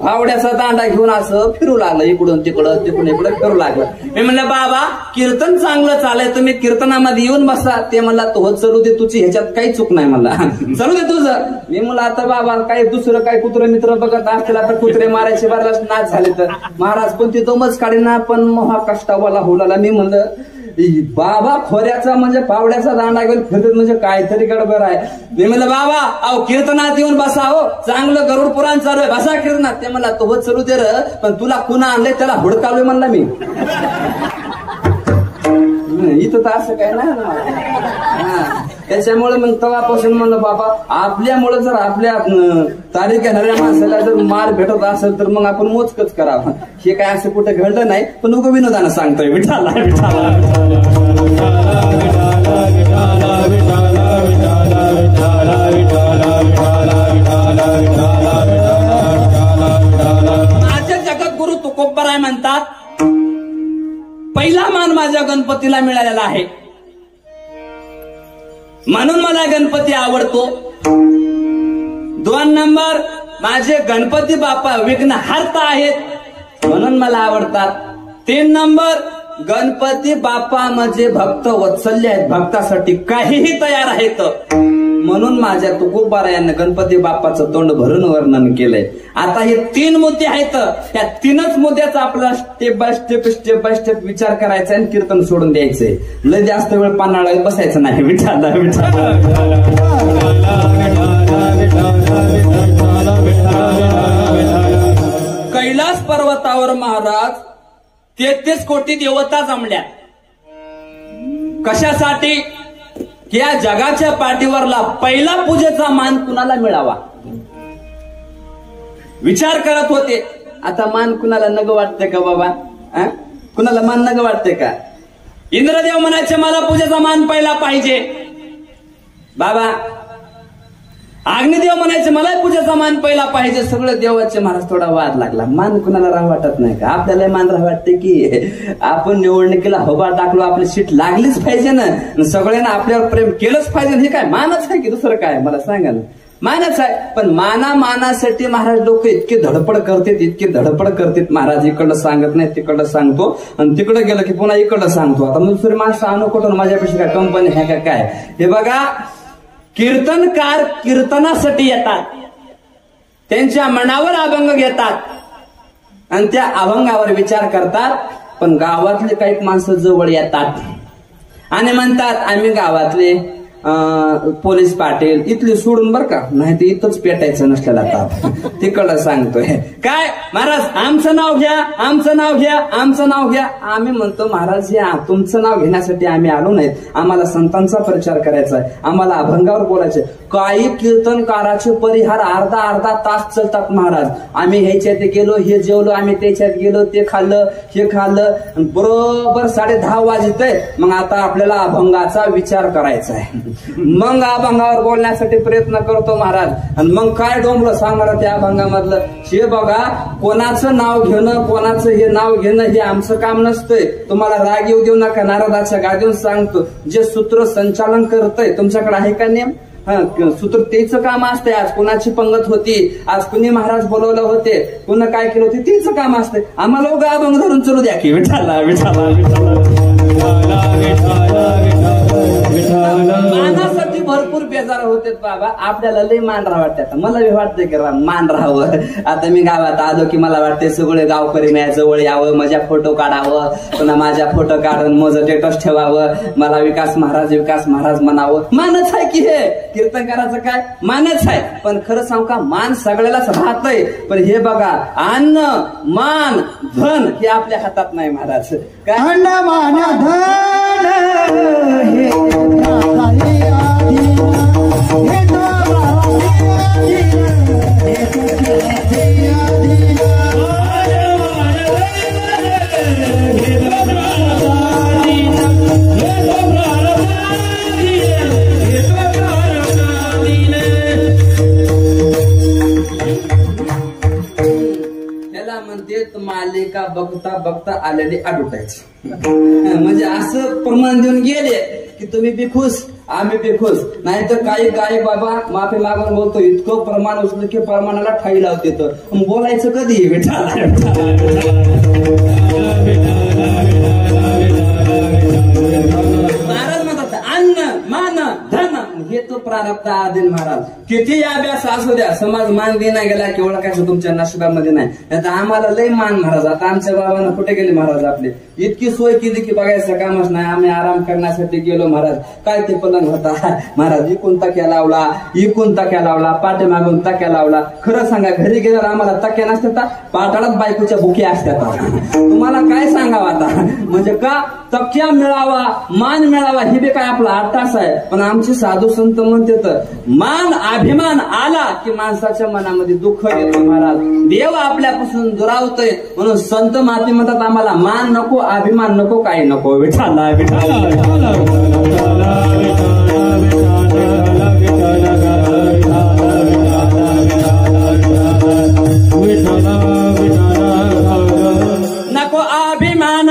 फावड्याचा दांडा घेऊन असं फिरू लागलं इकडून तिकडं फिरू लागलं मी म्हणलं बाबा कीर्तन चांगलं चालय तुम्ही कीर्तनामध्ये येऊन बसा ते म्हणला तो चलू दे तुझी ह्याच्यात काही चूक नाही म्हणला चलू दे तुझं मी म्हणलं आता बाबा काही दुसरं काही कुत्रे मित्र बघत असतील आता कुत्रे मारायचे बराच नाच झाले तर महाराज पण ते दमच काढीना पण महा कष्टावाला होलाला मी म्हणलं बाबा खोऱ्याचा म्हणजे पावड्याचा दांडा घेऊन फिरत म्हणजे काहीतरी गडबड आहे मी म्हणलं बाबा अहो कीर्तनात येऊन बसा हो चांगलं गरुड पुराण चालू आहे बसा कीर्तनात ते म्हणला तो चलू दे र पण तुला कुणा आणले त्याला हुडकावले म्हणला मी इथं तर असं काय नाही ना त्याच्यामुळे मग तेव्हापासून म्हणलं बाबा आपल्यामुळे जर आपल्या तारीख घेणाऱ्या माणसाला जर मार भेटत असेल तर मग आपण मोजकच करावं हे काय असं कुठे घडलं नाही पण उगं विनोदानं सांगतोय विठाला माझ्या जगद्गुरु तुकोबाराय म्हणतात पहिला मान माझ्या गणपतीला मिळालेला आहे म्हणून मला गणपती आवडतो 2 नंबर माझे गणपती बाप्पा विघ्नहर्ता आहेत म्हणून मला आवडतात 3 नंबर गणपती बाप्पा म्हणजे भक्त वत्सल्य आहेत भक्तासाठी काहीही तयार आहेत म्हणून माझ्या तुकोबारायानं गणपती बाप्पाचं तोंड भरून वर्णन केलंय आता हे 3 मुद्दे आहेत त्या 3च मुद्द्याचा आपला स्टेप बाय स्टेप विचार करायचा आणि कीर्तन सोडून द्यायचंय लय जास्त वेळ पानाळ्यात बसायचं नाही विठाला कैलास पर्वतावर महाराज 33 कोटी देवता जमल्या कशासाठी की या जगाच्या पाठीवरला पहिला पूजेचा मान कुणाला मिळावा विचार करत होते. आता मान कुणाला नग वाटते का बाबा? कुणाला मान नग वाटते का? इंद्रदेव म्हणायचे मला पूजेचा मान पहिला पाहिजे बाबा. अग्निदेव म्हणायचे मला पूजेचा मान पहिला पाहिजे. सगळे देवाचे महाराज थोडा वाद लागला. मान कुणाला राह वाटत नाही का? आपल्याला मान राह वाटते की आपण निवडणुकीला होबा टाकलो आपली सीट लागलीच पाहिजे ना, सगळ्यांना आपल्यावर प्रेम केलंच पाहिजे. हे काय मानच आहे की दुसरं काय? मला सांगा ना. मानच आहे. पण मानासाठी महाराज लोक इतके धडपड करतात, इतके धडपड करतात महाराज. इकडं सांगत नाही तिकडं सांगतो आणि तिकडं गेलं की पुन्हा इकडं सांगतो. आता दुसरी माणसं आणू कुठून? माझ्यापेक्षा काय कंपनी आहे का काय? हे बघा, कीर्तनकार कीर्तनासाठी येतात, त्यांच्या मनावर अभंग घेतात आणि त्या अभंगावर विचार करतात. पण गावातले काही माणसं जवळ येतात आणि म्हणतात आम्ही गावातले पोलीस पाटील इथले सोडून बर का, नाही तर इथंच पेटायचं नसलेला ताप तिकडं सांगतोय. काय महाराज आमचं नाव घ्या, आमचं नाव घ्या, आमचं नाव घ्या. आम्ही म्हणतो महाराज हे तुमचं नाव घेण्यासाठी आम्ही आलो नाहीत. आम्हाला संतांचा प्रचार करायचा आहे, आम्हाला अभंगावर बोलायचंय. काही कीर्तनकाराचे परिहार अर्धा तास चालतात महाराज. आम्ही ह्याच्यात गेलो, हे जेवलो, आम्ही त्याच्यात गेलो, ते खाल्लं, हे खाल्लं, बरोबर 10:30 वाजतंय. मग आता आपल्याला अभंगाचा विचार करायचा आहे. मग अभंगावर बोलण्यासाठी प्रयत्न करतो महाराज. आणि मग काय डोंबलं सांगणार त्या अभंगामधलं? हे बघा, कोणाचं नाव घेणं, कोणाचं हे नाव घेणं हे आमचं काम नसतंय. तुम्हाला राग येऊ देऊ नका. नारदाच्या गादीवर सांगतो, जे सूत्र संचालन करतंय तुमच्याकडे आहे का नेम? सूत्र तेच काम असते. आज कुणाची पंगत होती, आज कुणी महाराज बोलवलं होते, कुणा काय केलं होते, तेच काम असते. आम्हाला उगा अभंग धरून चलू द्या की विठाला विठाला मानासाठी भरपूर बेजार होते बाबा. आपल्याला लई मान राहा वाटतं. मला बी वाटतंय की मान राहावं. आता मी गावात आलो की मला वाटते सगळे गावकरी माझ्या जवळ यावं, माझ्या फोटो काढावं, पुन्हा माझ्या फोटो काढून माझं स्टेटस ठेवावं, मला विकास महाराज म्हणावं. मानच आहे की हे कीर्तनकाराचं काय मानच आहे. पण खरं सांगू का, मान सगळ्यालाच राहतंय. पण हे बघा, अन्न मान धन हे आपल्या हातात नाही महाराज. काय अन्न मान धन हे मालिका बघता बघता आलेली अडुटायची. म्हणजे असं प्रमाण देऊन गेले की तुम्ही बी खुश, आम्ही बी खुश. नाहीतर काही गायक बाबा माफी मागून बोलतो, इतकं प्रमाण उचलं की प्रमाणाला ठाई लावते. तर बोलायचं कधी महाराज म्हणतात अन्न मान धन हे तो प्रारब्ध आदिल महाराज. किती अभ्यास असू द्या, समाज मान देना गेला की ओळखायचं तुमच्या नशिबामध्ये नाही. आता आम्हाला लय मान महाराज. आता आमच्या बाबांना कुठे गेले महाराज? आपले इतकी सोय केली की बघायचं कामच नाही. आम्ही आराम करण्यासाठी गेलो महाराज. काय ते पलंग होता महाराज, इकून तक्या लावला, इकून तक्या लावला, पाठीमागून तक्या लावला. खरं सांगा, घरी गेल्यावर आम्हाला तक्या नसतात, पाटाळात बायकोच्या भुक्या असतात. तुम्हाला काय सांगावं आता? म्हणजे का तक्या मिळावा, मान मिळावा हे बी काय आपला आटास आहे. पण आमचे साधू संत म्हणतात मान अभिमान आला की माणसाच्या मनामध्ये दुःख येतो महाराज. देव आपल्यापासून दुरावतोय. म्हणून संत माती म्हणतात आम्हाला मान नको, अभिमान नको, काही नको. विठाला नको अभिमान,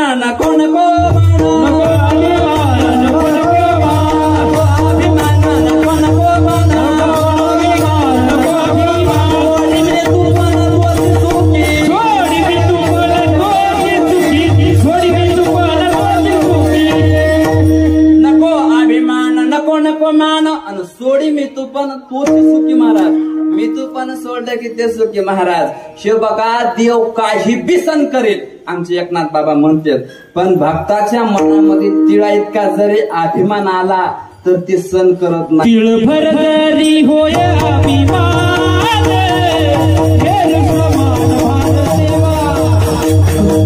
नको नको मान आणि सोडी मी तू पण तूच सुखी महाराज. मी तू पण सोडलं की ते सुखी महाराज. शिव बघा, देव काही बी सण करेल आमचे एकनाथ बाबा म्हणतात. पण भक्ताच्या मनामध्ये तिळा इतका जरी अभिमान आला तर ते सण करत नाही. तिळभर जरी होय अभिमान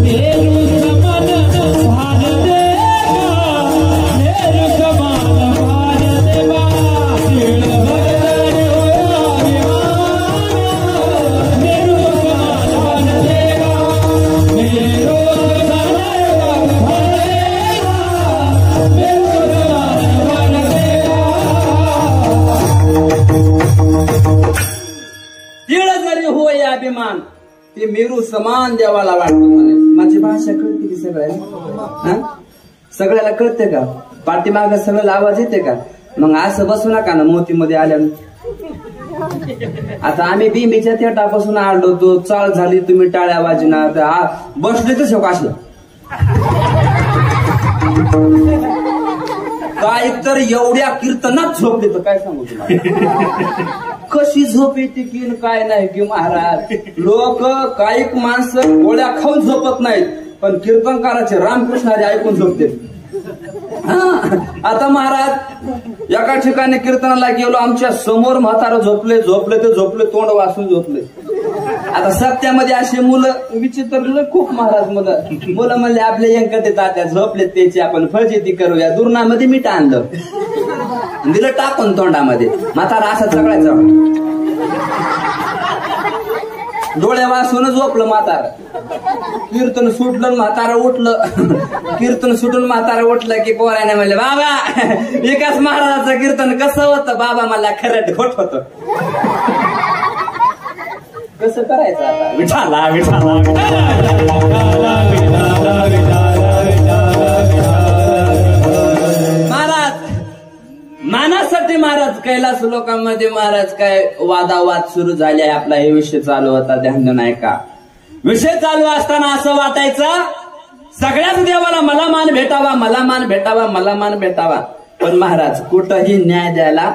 मेरू समान भार देवा, मेरू अभिमान ते मेरू समान देवाला वाटतो म्हणे. माझी भाषा कळते की सगळ्याला? सगळ्याला कळते का? पाठीमाग सगळ्याला आवाज येते का? मग असं बसू नका ना मोतीमध्ये आल्यानं. आता आम्ही बिंबीच्या थिएटापासून आलो तो चाल झाली तुम्ही टाळ्या वाजना बसले तर शोकाशलं काय तर एवढ्या कीर्तनात झोपले तर काय सांगू तुम्हाला. कशी झोप येते की काय नाही की महाराज. लोक काही माणसं गोळ्या खाऊन झोपत नाहीत पण कीर्तनकाराचे रामकृष्णाचे ऐकून झोपते. आता महाराज एका ठिकाणी कीर्तनाला गेलो आमच्या समोर म्हातारं झोपले तोंड वासून झोपले. आता सत्यामध्ये असे मुलं विचित्र खूप महाराज मुलं म्हणले आपले यंकते तात्या झोपले त्याची आपण फजिती करूया. दुर्नामध्ये मीठ आणलं दिलं टाकून तोंडामध्ये. म्हातारा असा चगळायचा डोळे वासून झोपलं म्हातारा. कीर्तन सुटलं म्हातारा उठलं. कीर्तन सुटून म्हातारा उठलं की पोराने म्हणले बाबा एकाच महाराजाचं कीर्तन कसं होतं? बाबा मला खरं खोट होत. कसं करायचं आता? विठाला विठाला महाराज मानासाठी महाराज कैलास लोकांमध्ये महाराज काय वादावाद सुरू झाले. आपला हे विषय चालू होता ध्यान नाही का? विषय चालू असताना असं वाटायचं सगळ्याच देवाला मला मान भेटावा मला मान भेटावा मला मान भेटावा. पण महाराज कुठंही न्याय द्यायला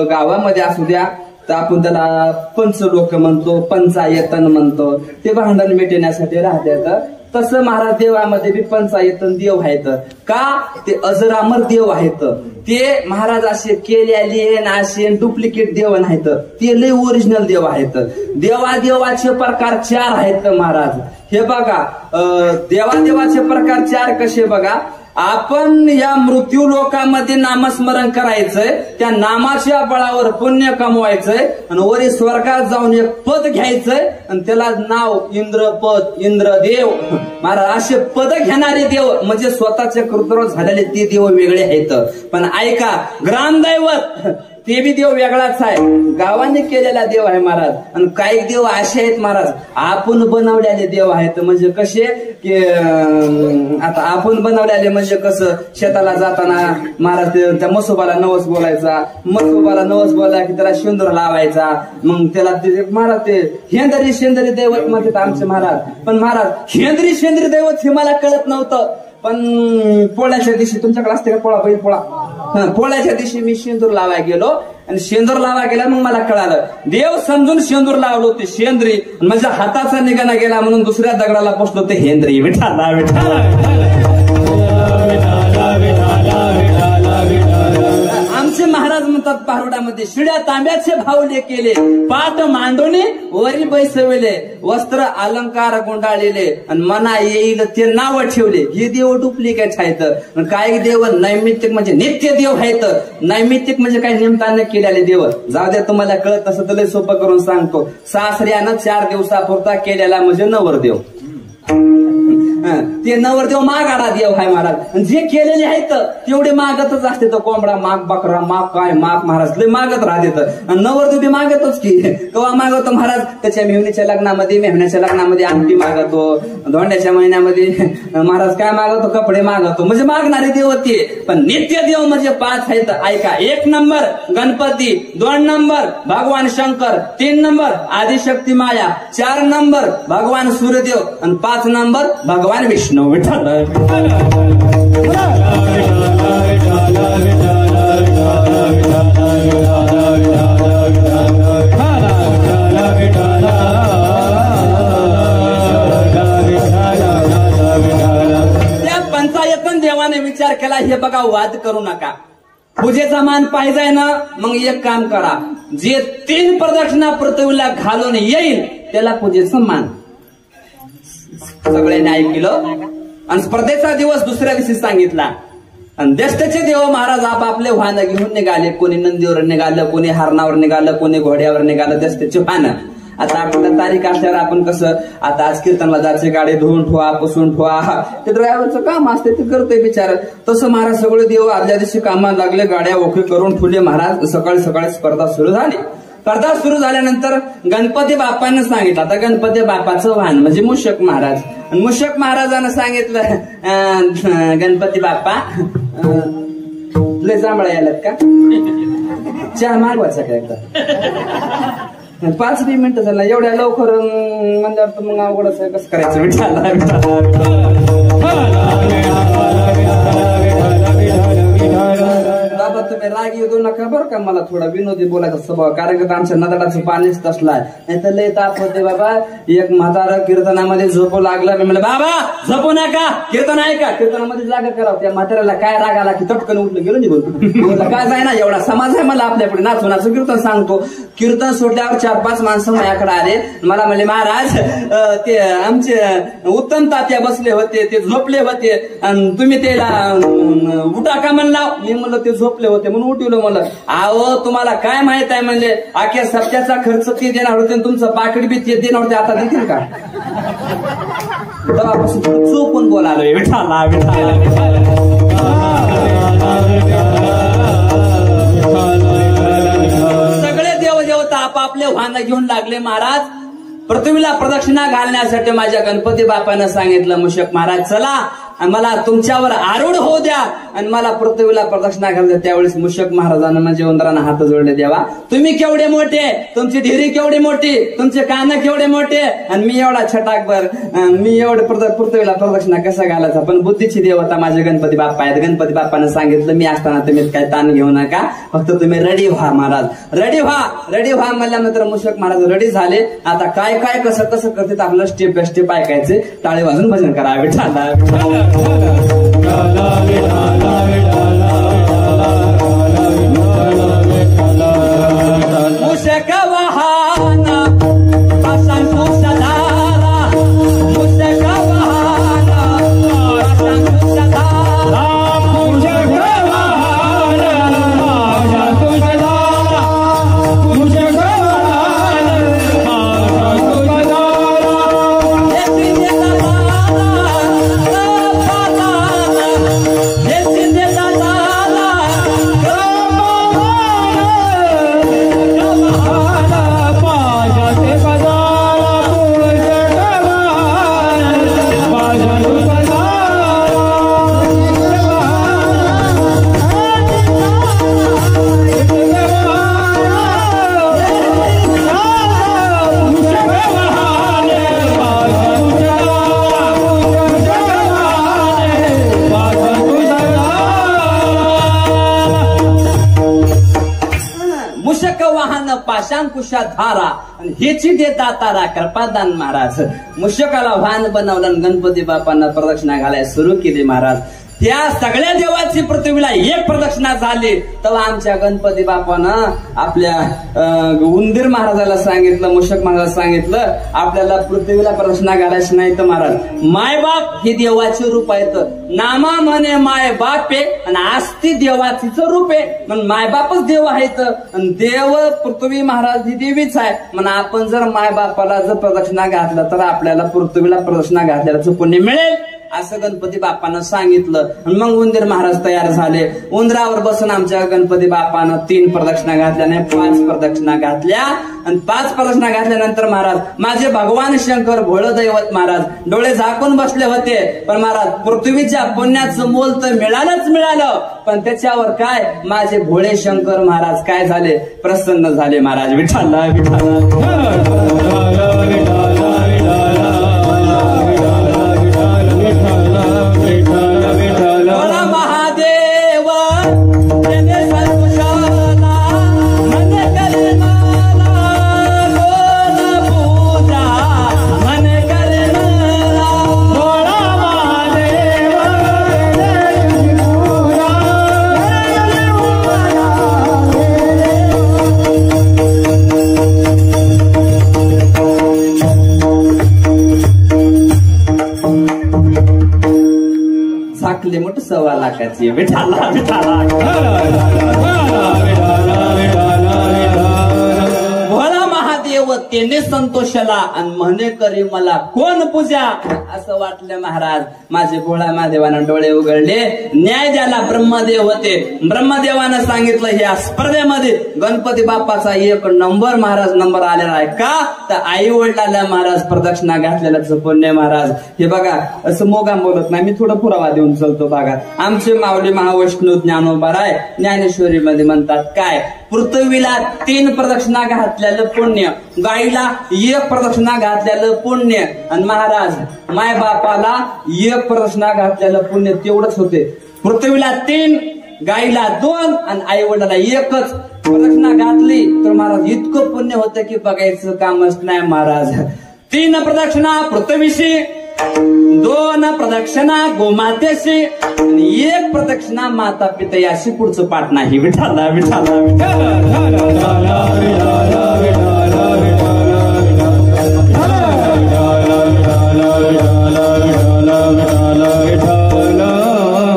गावामध्ये असू द्या तर आपण त्याला पंच लोक म्हणतो पंचायतन म्हणतो. ते भांडण मिटवण्यासाठी राहतात. तसं महाराज देवामध्ये बी पंचायतन देव आहेत का? ते अजरामर देव आहेत. ते महाराज असे केलेले असे डुप्लिकेट देव नाहीत. ते लय ओरिजिनल देव आहेत. देवादेवाचे प्रकार 4 आहेत महाराज. हे बघा देवादेवाचे प्रकार 4 कसे बघा. आपण या मृत्यू लोकांमध्ये नामस्मरण करायचंय. त्या नामाच्या बळावर पुण्य कमवायचंय आणि वरी स्वर्गात जाऊन एक पद घ्यायचंय आणि त्याला नाव इंद्रपद इंद्रदेव. महाराज असे पद घेणारे देव म्हणजे स्वतःच्या कृतज्ञ झालेले ते देव वेगळे आहेत. पण ऐका ग्रामदैवत ते बी देव वेगळाच आहे. गावाने केलेला देव आहे महाराज. आणि काही देव असे आहेत महाराज आपण बनवलेले देव आहेत. म्हणजे कसे की आता आपण बनवलेले म्हणजे कसं शेताला जाताना महाराज त्या मसोबाला नवस बोलायचा. मसोबाला नवस बोला की त्याला शेंदूर लावायचा. मग त्याला महाराज ते हेंदरी शेंदरी दैवत म्हणतात आमचे महाराज. पण महाराज हेंदरी शेंदरी दैवत हे मला कळत नव्हतं. पण पोळ्याच्या दिवशी तुमच्याकडे असते का पोळा बैल पोळा? पोळ्याच्या दिवशी मी शेंदूर लावाय गेलो आणि शेंदूर लावा गेला. मग मला कळालं देव समजून शेंदूर लावलो ते शेंद्री. माझ्या हाताचा निघाना गेला म्हणून दुसऱ्या दगडाला पोचलो ते हेंद्री. विठाला विठाला आमचे महाराज म्हणतात पारोड्यामध्ये शिड्या तांब्याचे भावले केले पाट मांडोने वरी बैसविले वस्त्र अलंकार गुंडाळलेले आणि मना येईल ते नाव ठेवले. हे देव डुप्लिकेट आहेत. काही देव नैमित्तिक म्हणजे नित्य देव आहेत. नैमित्तिक म्हणजे काही निमित्ताने केलेले देव. जाऊ द्या तुम्हाला कळत असं तर सोपं करून सांगतो. सासऱ्यानं 4 दिवसापुरता केलेला म्हणजे नवरदेव. ते नवरदेव मागाडा देव आहे महाराज. जे केलेले आहेत तेवढे मागतच असते. तर कोंबडा माग बकरा माग काय माग महाराज लय मागत राहते. नवरदेव बी मागतोच की केव्हा मागवतो महाराज त्याच्या मेहनीच्या लग्नामध्ये मेहण्याच्या लग्नामध्ये अंगठी मागवतो. धोंड्याच्या महिन्यामध्ये महाराज काय मागवतो कपडे मागवतो. म्हणजे मागणारे देव ते. पण नित्य देव म्हणजे 5 आहेत. ऐका 1 नंबर गणपती 2 नंबर भगवान शंकर 3 नंबर आदिशक्ती माया 4 नंबर भगवान सूर्यदेव आणि 5 नंबर भगवान विष्णू. विठ्ठल त्या पंचायतन देवाने विचार केला हे बघा वाद करू नका. पूजेचा मान पाहिजे ना मग एक काम करा. जे 3 प्रदक्षिणा पृथ्वीला घालून येईल त्याला पूजेचं मान. सगळ्यांनी ऐकलं आणि स्पर्धेचा दिवस दुसऱ्या दिवशी सांगितला. आणि देशाचे देव महाराज आपापले वाहन घेऊन निघाले. कोणी नंदीवर निघालं कोणी हरणावर निघालं कोणी घोड्यावर निघालं देशाचे वाहन. आता आपल्या तारीख असल्यावर आपण कसं आता आज कीर्तनला जायचे गाडी धुवून ठेवा पुसून ठेवा ते ड्रायव्हरचं काम असते ते करतोय बिचार. तसं महाराज सगळे देव आदल्या दिवशी कामाला लागले. गाड्या ओके करून ठेवले महाराज. सकाळी सकाळी स्पर्धा सुरू झाली. स्पर्धा सुरू झाल्यानंतर गणपती बाप्पांना सांगितलं. आता गणपती बाप्पाचं वाहन म्हणजे मूषक महाराज. मूषक महाराजांना सांगितलं गणपती बाप्पा लय जांभळा यायलात का, चहा मागवायचा का एकदा. 5-20 मिनिटं झाला एवढ्या लवकर म्हणल्यावर तर मग अवघडच आहे, कसं करायचं. बाबा तुम्ही राग येऊ नका बरं का, मला थोडा विनोदी बोलायचा स्वभाव, कारण की आमच्या नदाडाचं पाणीच तसलाय. नाही तर लय ताप होते बाबा. एक म्हातारा कीर्तनामध्ये झोपू लागला. मी म्हणलं बाबा झोपू नका, कीर्तन आहे का, कीर्तनामध्ये जागा करावं. त्या म्हाताऱ्याला काय राग आला की तटकन उठलं गेलो निघून. काय जाय ना एवढा समाज आहे मला आपल्याकडे, नाचू नाचू कीर्तन सांगतो. कीर्तन सोडल्यावर 4-5 माणसं माझ्याकडे आले. मला म्हणले महाराज ते आमचे उत्तम तात्या बसले होते, ते झोपले होते आणि तुम्ही त्याला उठा का म्हणला. मी म्हणलं ते झोपले होते म्हणून उठवलं. म्हणलं अहो तुम्हाला काय माहित आहे म्हणले, अख्या सप्त्याचा खर्च ते देणार होते, तुमचं पाकिट बी ते देणार होते, आता देतील का. तेव्हापासून चोपून बोलालोय. विठाला सगळे देवदेवता आपापले वाहन घेऊन लागले. महाराज पृथ्वीला प्रदक्षिणा घालण्यासाठी माझ्या गणपती बाप्पानं सांगितलं मूषक महाराज चला मला तुमच्यावर आरूढ होऊ द्या आणि मला पृथ्वीला प्रदक्षिणा घालू द्या. त्यावेळेस मूषक महाराजांना म्हणजे उंदरांना हात जोडले. देवा तुम्ही केवढे मोठे, तुमची ढेरी केवढी मोठी, तुमचे कान केवढे मोठे आणि मी एवढा छटाकभर, मी एवढं पृथ्वीला प्रदक्षिणा कसा घालायचा. पण बुद्धीची देवता माझे गणपती बाप्पा आहेत. गणपती बाप्पानं सांगितलं मी असताना तुम्ही काय ताण घेऊ नका, फक्त तुम्ही रेडी व्हा महाराज, रेडी व्हा. रेडी व्हा म्हणल्यानंतर मूषक महाराज रेडी झाले. आता काय काय कसं कसं करतात आपलं स्टेप बाय स्टेप ऐकायचे, टाळे वाजून भजन करा. विठाला मूषक वाहन पाशांकुशधारा, मूषक वाहन पाशांकुशधारा, मूषक वाहन पाशांकुशधारा, मूषक पाशांकुशा धारा आणि हेची देता तारा कृपादान. महाराज मूषकाला वाहन बनवलं, गणपती बाप्पांना प्रदक्षिणा घालायला सुरू केली. महाराज त्या सगळ्या देवाची पृथ्वीला एक प्रदक्षिणा झाली. तेव्हा आमच्या गणपती बाप्पानं आपल्या उंदीर महाराजाला सांगितलं, मूषक महाराजाला सांगितलं आपल्याला पृथ्वीला प्रदक्षिणा घालायची नाही तर महाराज मायबाप हे देवाचे रूप आहेत. नामा म्हणे माय बाप आहे आणि आस्ती देवाचीच रूप आहे. म्हणून मायबापच देव आहेत आणि देव पृथ्वी महाराज ही देवीच आहे. म्हणून आपण जर मायबापाला जर प्रदक्षिणा घातलं तर आपल्याला पृथ्वीला प्रदक्षिणा घातल्याचं पुण्य मिळेल असं गणपती बाप्पानं सांगितलं. मग उंदीर महाराज तयार झाले. उंदरावर बसून आमच्या गणपती बाप्पानं 3 प्रदक्षिणा घातल्याने 5 प्रदक्षिणा घातल्या आणि 5 प्रदक्षिणा घातल्यानंतर महाराज माझे भगवान शंकर भोळ दैवत महाराज डोळे झाकून बसले होते. पण महाराज पृथ्वीच्या पुण्याचं मोल तर मिळालंच मिळालं, पण त्याच्यावर काय माझे भोळे शंकर महाराज काय झाले, प्रसन्न झाले. महाराज विठाला महादेव झाकले मोठ 1.25 लाखाची. विठाला भोळा महादेव त्याने संतोषला आणि म्हणे करी मला कोण पूजा. असं वाटलं महाराज. माझे भोळा महादेवानं डोळे उघडले. न्याय द्यायला ब्रह्मदेव होते. ब्रह्मदेवानं सांगितलं ह्या स्पर्धेमध्ये गणपती बाप्पाचा 1 नंबर महाराज नंबर आलेला आहे. का तर आई वडिलांना महाराज प्रदक्षिणा घातलेलं पुण्य महाराज. हे बघा असं मोगाम बोलत नाही, मी थोडं पुरावा देऊन चलतो. बघा आमचे माऊली महावैष्णव ज्ञानोबाराय ज्ञानेश्वरी मध्ये म्हणतात काय, पृथ्वीला 3 प्रदक्षिणा घातलेलं पुण्य, गाईला 1 प्रदक्षिणा घातलेलं पुण्य, आणि महाराज माय बापाला 1 प्रदक्षिणा घातलेलं पुण्य तेवढंच होते. पृथ्वीला 3, गाईला 2 आणि आई वडिलाला 1च प्रदक्षिणा घातली तर महाराज इतकं पुण्य होतं की बघायचं कामच नाही महाराज. 3 प्रदक्षिणा पृथ्वीशी, 2 प्रदक्षिणा गोमातेशी आणि 1 प्रदक्षिणा माता पितयाशी. पुढचं पाठ नाही. विठाला विठाला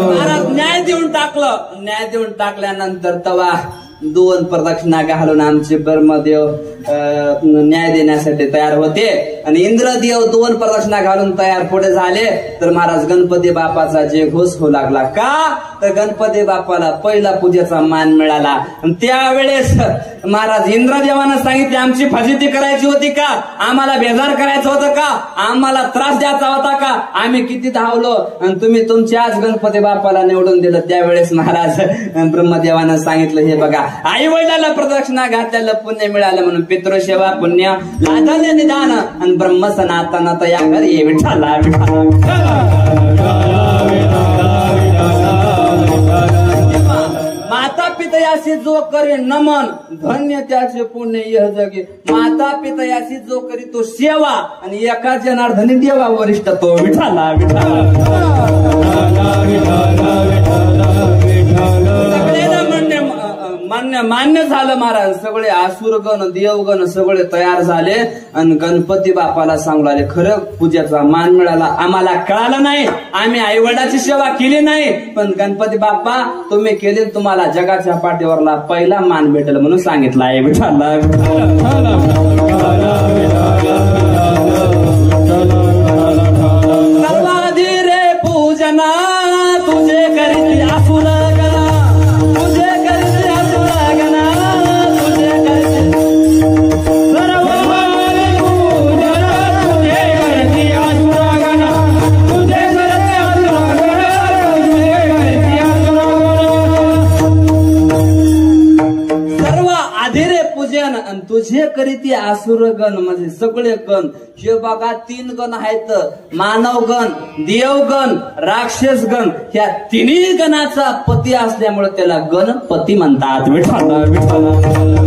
महाराज न्याय देऊन टाकल्यानंतर तवा 2 प्रदक्षिणा घालून आमचे ब्रह्मदेव न्याय देण्यासाठी तयार होते आणि इंद्रदेव 2 प्रदक्षिणा घालून तयार पुढे झाले तर महाराज गणपती बाप्पाचा जे घोष होऊ लागला. का तर गणपती बाप्पाला पहिला पूजेचा मान मिळाला. आणि त्यावेळेस महाराज इंद्रदेवानं सांगितले आमची फजिती करायची होती का, आम्हाला बेजार करायचं होतं का, आम्हाला त्रास द्यायचा होता का, आम्ही किती धावलो आणि तुम्ही तुमच्याच गणपती बाप्पाला निवडून दिलं. त्यावेळेस महाराज ब्रह्मदेवानं सांगितलं हे बघा आई वडिलाला प्रदक्षिणा घातलेलं पुण्य मिळालं म्हणून पितृसेवा पुण्य लादले निदान आणि ब्रह्म सनातन तया घरी विठाला माता पितयाशी जो करी नमन धन्य त्याचे पुण्य यह जगे. माता पितयाशी जो करी तो सेवा आणि एका जनार्दनी देवा वरिष्ठ तो विठाला मान्य झालं महाराज. सगळे आसुरगण देवगण सगळे तयार झाले आणि गणपती बाप्पाला सांगू लागले खरं पूजेचा मान मिळाला. आम्हाला कळालं नाही, आम्ही आई वडिलाची सेवा केली नाही, पण गणपती बाप्पा तुम्ही केली, तुम्हाला जगाच्या पाठीवरला पहिला मान भेटेल म्हणून सांगितलं आहे. विठाला सर्वाधी रे पूजना तुझे करीत आसुर गणा, तुझे करीत आसुर गणा, तुझे करीत सर्वाधी पूजना तुझे करीत आसुर गणा, तुझे करीत आसुर गणा, तुझे करीत आसुर गणा. सर्व आधिरे पूजन आणि तुझे करीती आसुरगण म्हणजे सगळे गण. हे बघा 3 गण आहेत, मानवगण, देवगण, राक्षस गण. ह्या 3 गणाचा पती असल्यामुळे त्याला गणपती म्हणतात. विठाला विठाला